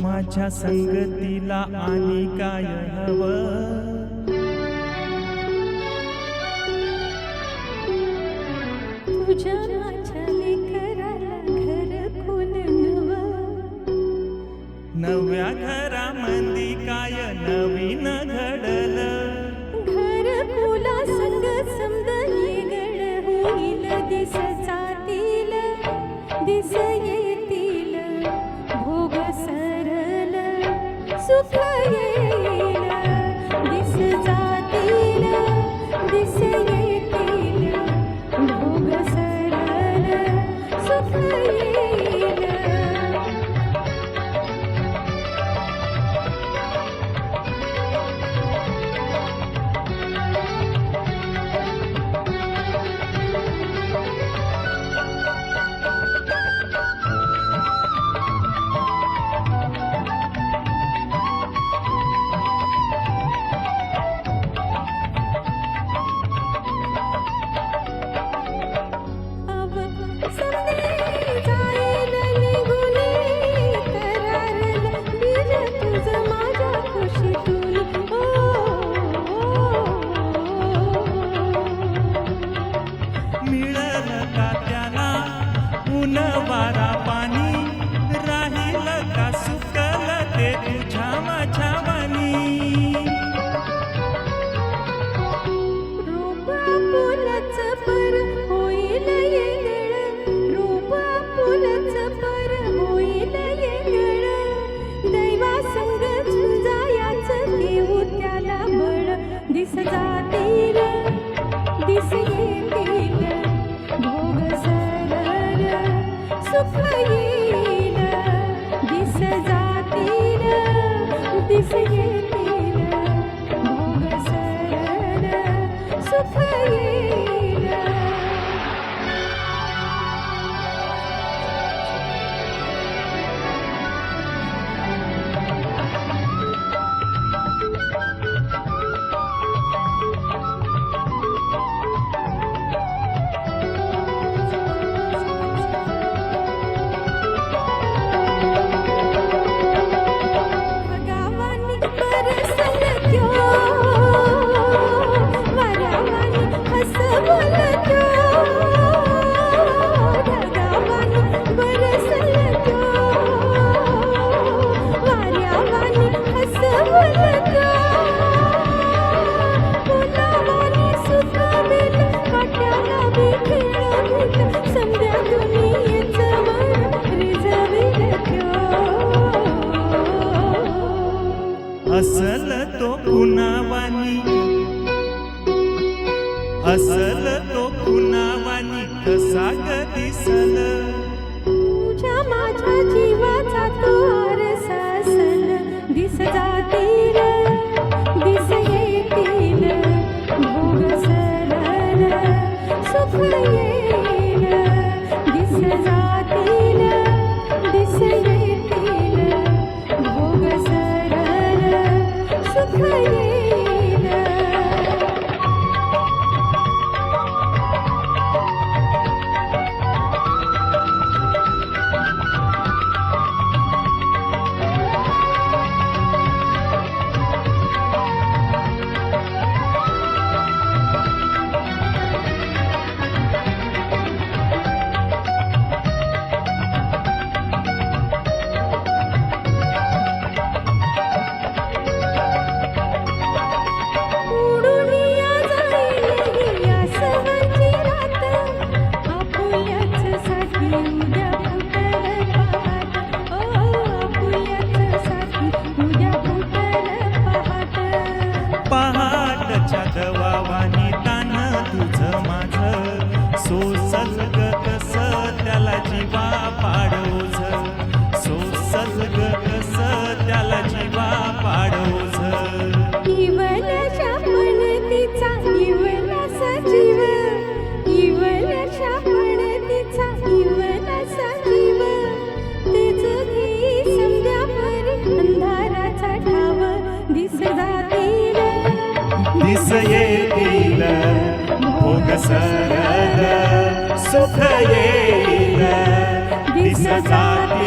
माझ्या संगतीला आणि काय हवं. तुझ्या माझ्या लेकराला घरकुल नवं. नव्या घरामंदी काय नवीन घडलं. घरकुला संग समद येगळ होईल. दिस जातील दिस येतील. भोग सरल सुख येईल. दिस जातील दिस येतील. भोग सरल सुख येईल. मिळालं का त्याला ऊन वारा पाणी. राहिलं का सुकलं ते तुझ्या माझ्या वाणी. रूप आपुलच पर होईल येगळ. रूप आपुलच पर होईल येगळ. दैवा संग झुंजायाच देऊ त्याला बळ. दिस जातील दिस येतील. भोग सरल सुख येईल. दिस जातील दिस येतील. भोग सरल सुख येईल. भगावानी बरसल त्यो. वरावानी हसवल त्यो. भगावानी बरसल त्यो. वाऱ्यावानी हसवल त्यो. फुलावानी सुकवेल. काट्याला बी खेळवील. समद्या दुनियेचं मन रिझवेल त्यो. असल तो कुणावानी. असल तो कुणावानी कसा ग दिसल. तुझ्या माझ्या जीवाचा तो आरसा असल. दिस जातील दिस येतील. भोग सरल सुख येईल. दिस जातील दिस येतील. भोग सरल सुख येईल. उडून या जाईल या सवरची रात. आपुल्याच साठी उद्या फुटल पहाट. आपुल्याच साठी उद्या फुटल पहाट. पहाटच्या दवावानी तान तुझं माझं. सोसल ग कस त्याला जीवा पाडोझ. सोसल ग कस त्याला जीवा पाडोझ. इवलच्या पणतीचा इवलासा जीव. इवलच्या पणतीचा इवलासा जीव. तेच घेई समद्या परी अंधाराचा ठाव. दिस जातील दिस येतील. भोग सरल सुख येईल. दिस जातील